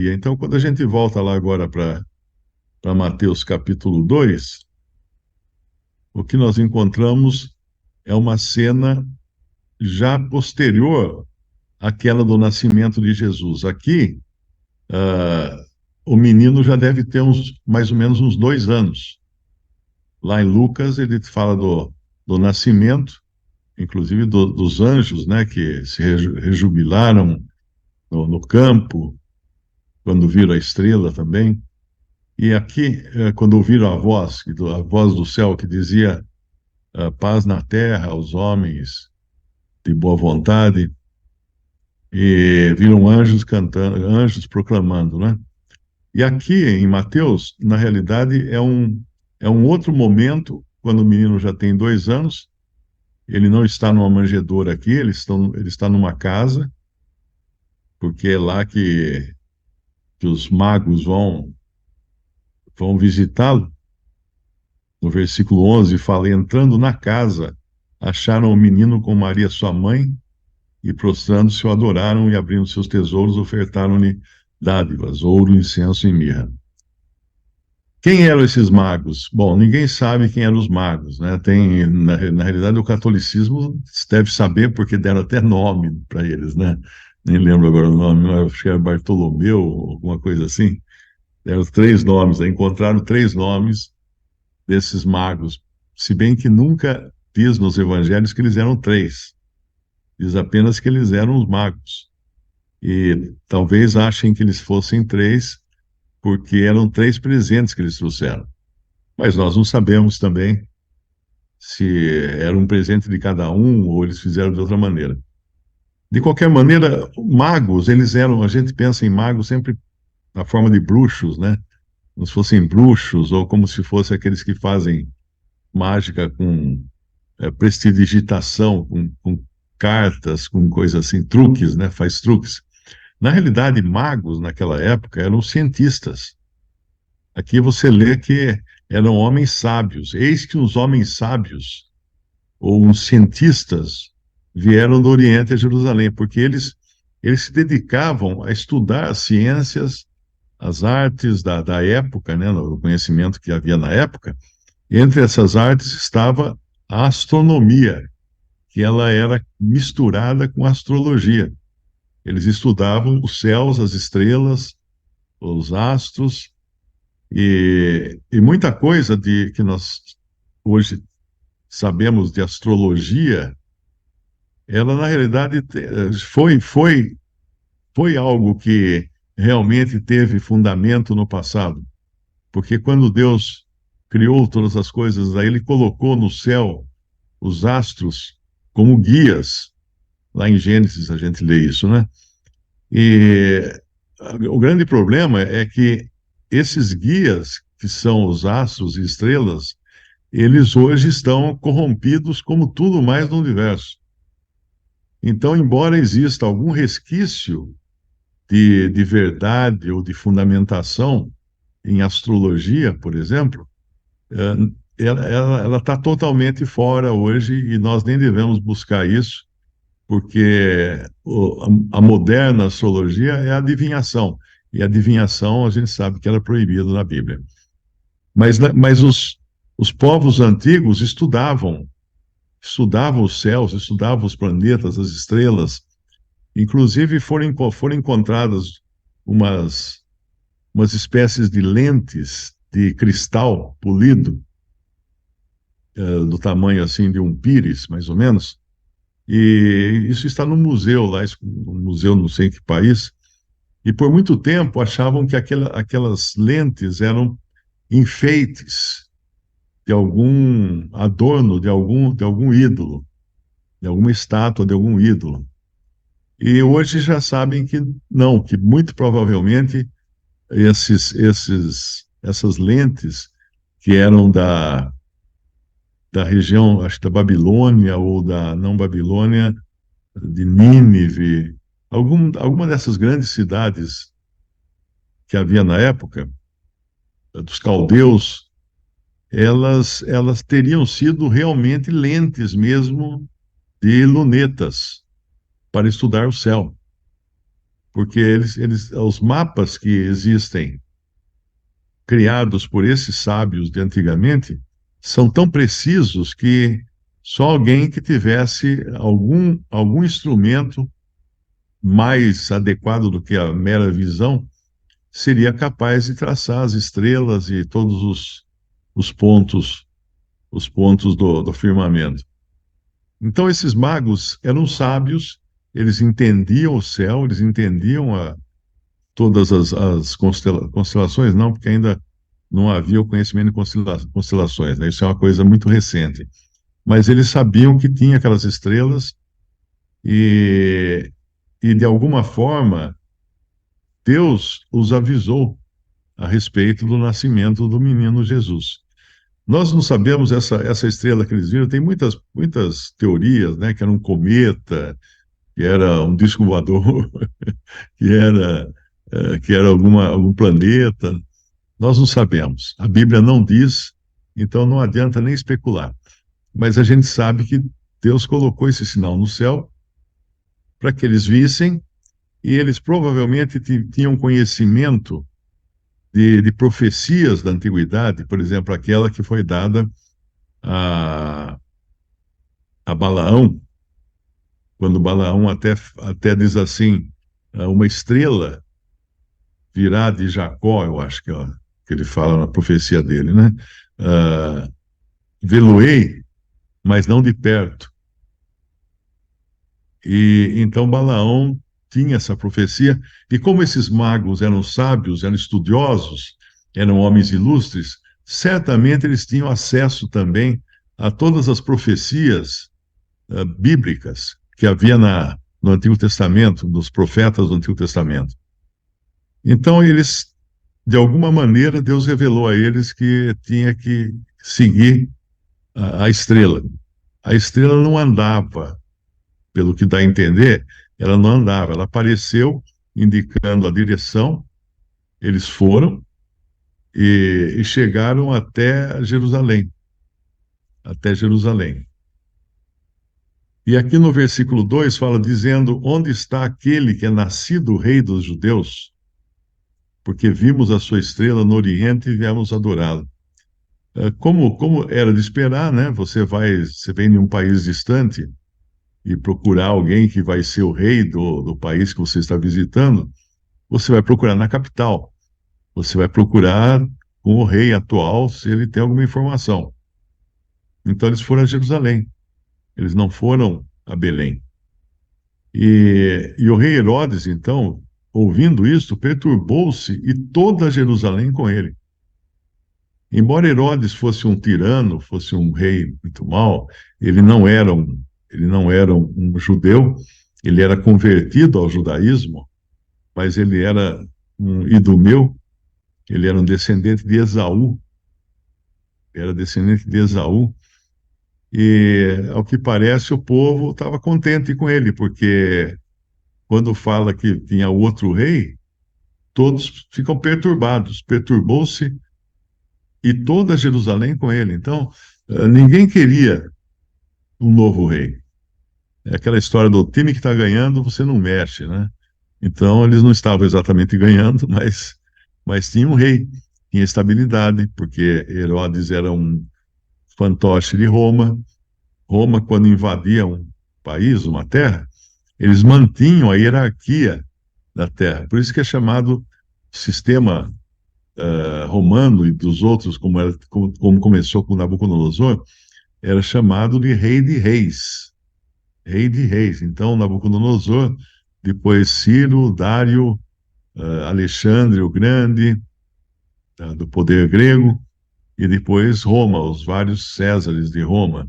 E então, quando a gente volta lá agora para Mateus capítulo 2, o que nós encontramos é uma cena já posterior àquela do nascimento de Jesus. Aqui, ah, o menino já deve ter mais ou menos uns 2 anos. Lá em Lucas, ele fala do nascimento, inclusive dos anjos, né, que se rejubilaram no campo, quando viram a estrela também. E aqui, quando ouviram a voz do céu que dizia paz na terra aos homens de boa vontade, e viram anjos cantando, anjos proclamando, né? E aqui em Mateus, na realidade, é um outro momento, quando o menino já tem 2 anos, ele não está numa manjedoura aqui, ele está numa casa, porque é lá que os magos vão visitá-lo. No versículo 11 fala: entrando na casa, acharam o menino com Maria, sua mãe, e prostrando-se o adoraram e abrindo seus tesouros, ofertaram-lhe dádivas, ouro, incenso e mirra. Quem eram esses magos? Bom, ninguém sabe quem eram os magos, né? Na realidade, o catolicismo deve saber porque deram até nome para eles, né? Nem lembro agora o nome, mas acho que era Bartolomeu, alguma coisa assim. Deram 3 nomes, né? Encontraram 3 nomes desses magos, se bem que nunca diz nos evangelhos que eles eram três, diz apenas que eles eram os magos. E talvez achem que eles fossem três, porque eram 3 presentes que eles trouxeram. Mas nós não sabemos também se era um presente de cada um ou eles fizeram de outra maneira. De qualquer maneira, magos, eles eram, a gente pensa em magos sempre na forma de bruxos, né? Como se fossem bruxos ou como se fossem aqueles que fazem mágica com prestidigitação, com cartas, com coisas assim, truques, né? Faz truques. Na realidade, magos naquela época eram cientistas. Aqui você lê que eram homens sábios. Eis que os homens sábios, ou os cientistas, vieram do Oriente a Jerusalém, porque eles se dedicavam a estudar as ciências, as artes da época, né, o conhecimento que havia na época. E entre essas artes estava a astronomia, que ela era misturada com a astrologia. Eles estudavam os céus, as estrelas, os astros, e muita coisa que nós hoje sabemos de astrologia, ela na realidade foi algo que realmente teve fundamento no passado, porque quando Deus criou todas as coisas, aí ele colocou no céu os astros como guias. Lá em Gênesis a gente lê isso, né? E o grande problema é que esses guias, que são os astros e estrelas, eles hoje estão corrompidos como tudo mais no universo. Então, embora exista algum resquício de verdade ou de fundamentação em astrologia, por exemplo, ela está totalmente fora hoje e nós nem devemos buscar isso, porque a moderna astrologia é a adivinhação. E a adivinhação a gente sabe que era proibido na Bíblia. Mas os povos antigos estudavam os céus, estudavam os planetas, as estrelas. Inclusive foram encontradas umas, umas espécies de lentes de cristal polido, do tamanho assim de um pires, mais ou menos. E isso está no museu lá, no museu não sei em que país. E por muito tempo achavam que aquelas lentes eram enfeites de algum adorno, de algum ídolo, de alguma estátua, de algum ídolo. E hoje já sabem que não, que muito provavelmente essas lentes que eram da região, acho que da Babilônia ou da não Babilônia, de Nínive, alguma dessas grandes cidades que havia na época, dos caldeus, elas teriam sido realmente lentes mesmo de lunetas para estudar o céu. porque os mapas que existem, criados por esses sábios de antigamente, são tão precisos que só alguém que tivesse algum instrumento mais adequado do que a mera visão seria capaz de traçar as estrelas e todos os pontos, os pontos do firmamento. Então, esses magos eram sábios, eles entendiam o céu, eles entendiam todas as constelações, não, porque ainda não havia o conhecimento de constelações, né? Isso é uma coisa muito recente. Mas eles sabiam que tinha aquelas estrelas e, e de alguma forma, Deus os avisou a respeito do nascimento do menino Jesus. Nós não sabemos essa estrela que eles viram, tem muitas teorias, né, que era um cometa, que era um disco voador, que era, que era algum planeta. Nós não sabemos. A Bíblia não diz, então não adianta nem especular. Mas a gente sabe que Deus colocou esse sinal no céu para que eles vissem, e eles provavelmente tinham conhecimento de profecias da antiguidade, por exemplo, aquela que foi dada a, a Balaão, quando Balaão até diz assim, uma estrela virá de Jacó, eu acho que ele fala na profecia dele, né? Ah, vê-lo-ei, mas não de perto. E então Balaão tinha essa profecia, e como esses magos eram sábios, eram estudiosos, eram homens ilustres, certamente eles tinham acesso também a todas as profecias bíblicas que havia no Antigo Testamento, dos profetas do Antigo Testamento. Então eles, de alguma maneira, Deus revelou a eles que tinha que seguir a estrela. A estrela não andava, pelo que dá a entender, ela não andava, ela apareceu indicando a direção, eles foram e chegaram até Jerusalém, até Jerusalém. E aqui no versículo 2 fala dizendo: onde está aquele que é nascido rei dos judeus? Porque vimos a sua estrela no Oriente e viemos adorá-lo. Como era de esperar, né? Você vem de um país distante e procurar alguém que vai ser o rei do país que você está visitando, você vai procurar na capital. Você vai procurar com o rei atual se ele tem alguma informação. Então eles foram a Jerusalém. Eles não foram a Belém. E o rei Herodes, então, ouvindo isso, perturbou-se e toda Jerusalém com ele. Embora Herodes fosse um tirano, fosse um rei muito mau, ele não era um judeu, ele era convertido ao judaísmo, mas ele era um idumeu, ele era um descendente de Esaú, era descendente de Esaú, e ao que parece o povo estava contente com ele, porque quando fala que tinha outro rei, todos ficam perturbados, perturbou-se e toda Jerusalém com ele. Então, ninguém queria um novo rei. É aquela história do time que está ganhando, você não mexe, né? Então, eles não estavam exatamente ganhando, mas tinha um rei, tinha estabilidade, porque Herodes era um fantoche de Roma. Roma, quando invadia um país, uma terra, eles mantinham a hierarquia da terra. Por isso que é chamado sistema romano e dos outros, como começou com Nabucodonosor, era chamado de rei de reis. Rei de reis. Então, Nabucodonosor, depois Ciro, Dário, Alexandre o Grande, do poder grego, e depois Roma, os vários Césares de Roma.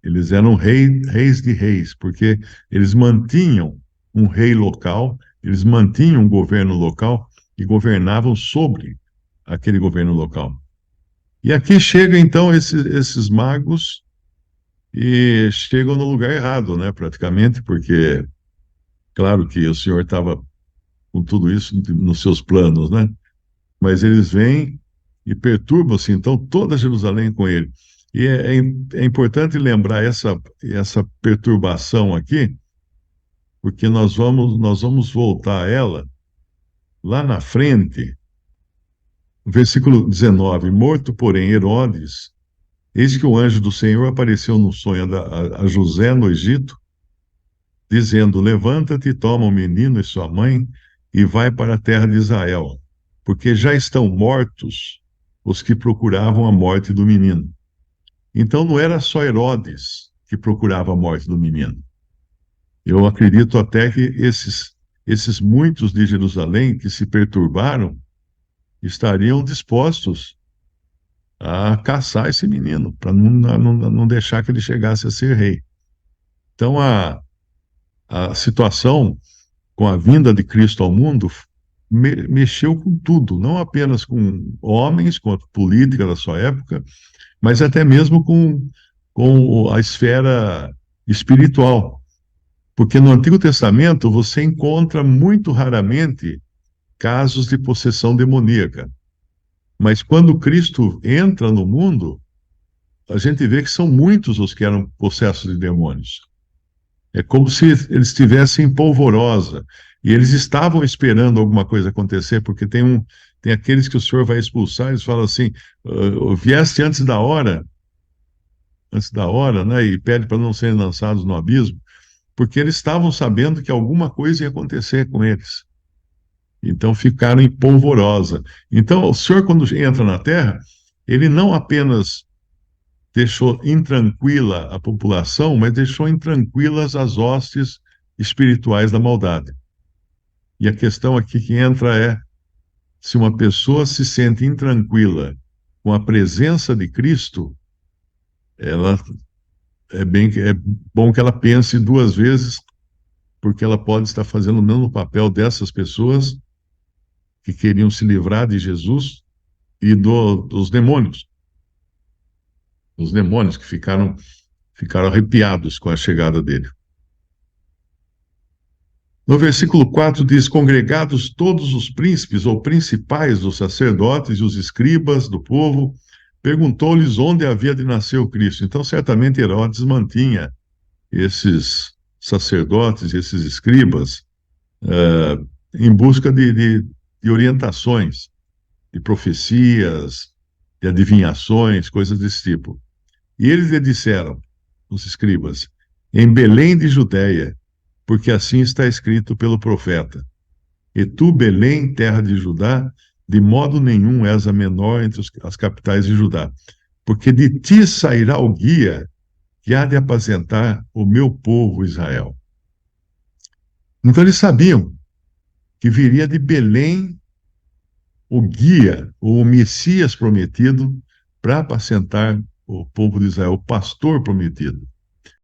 Eles eram reis de reis, porque eles mantinham um rei local, eles mantinham um governo local e governavam sobre aquele governo local. E aqui chegam então esses magos e chegam no lugar errado, né, praticamente, porque claro que o Senhor estava com tudo isso nos seus planos, né? Mas eles vêm e perturbam-se então toda Jerusalém com ele. E é importante lembrar essa perturbação aqui, porque nós vamos voltar a ela lá na frente, versículo 19: Morto, porém, Herodes, eis que o anjo do Senhor apareceu no sonho a José no Egito, dizendo: Levanta-te, toma o menino e sua mãe e vai para a terra de Israel, porque já estão mortos os que procuravam a morte do menino. Então não era só Herodes que procurava a morte do menino. Eu acredito até que esses muitos de Jerusalém que se perturbaram estariam dispostos a caçar esse menino, para não deixar que ele chegasse a ser rei. Então a situação com a vinda de Cristo ao mundo mexeu com tudo, não apenas com homens, com a política da sua época, mas até mesmo com a esfera espiritual. Porque no Antigo Testamento você encontra muito raramente casos de possessão demoníaca. Mas quando Cristo entra no mundo, a gente vê que são muitos os que eram possessos de demônios. É como se eles estivessem em polvorosa. E eles estavam esperando alguma coisa acontecer, porque tem aqueles que o Senhor vai expulsar, eles falam assim: vieste antes da hora, né? E pede para não serem lançados no abismo, porque eles estavam sabendo que alguma coisa ia acontecer com eles. Então ficaram em polvorosa. Então o Senhor, quando entra na terra, ele não apenas deixou intranquila a população, mas deixou intranquilas as hostes espirituais da maldade. E a questão aqui que entra é: se uma pessoa se sente intranquila com a presença de Cristo, ela é bom que ela pense duas vezes, porque ela pode estar fazendo o mesmo papel dessas pessoas que queriam se livrar de Jesus e dos demônios. Os demônios que ficaram arrepiados com a chegada dele. No versículo 4 diz: Congregados todos os príncipes ou principais dos sacerdotes e os escribas do povo, perguntou-lhes onde havia de nascer o Cristo. Então, certamente Herodes mantinha esses sacerdotes, esses escribas, em busca de orientações, de profecias, de adivinhações, coisas desse tipo. E eles lhe disseram, os escribas: em Belém de Judeia, porque assim está escrito pelo profeta: E tu, Belém, terra de Judá, de modo nenhum és a menor entre as capitais de Judá, porque de ti sairá o guia que há de apacentar o meu povo Israel. Então eles sabiam que viria de Belém o guia, o Messias prometido, para apacentar o povo de Israel, o pastor prometido.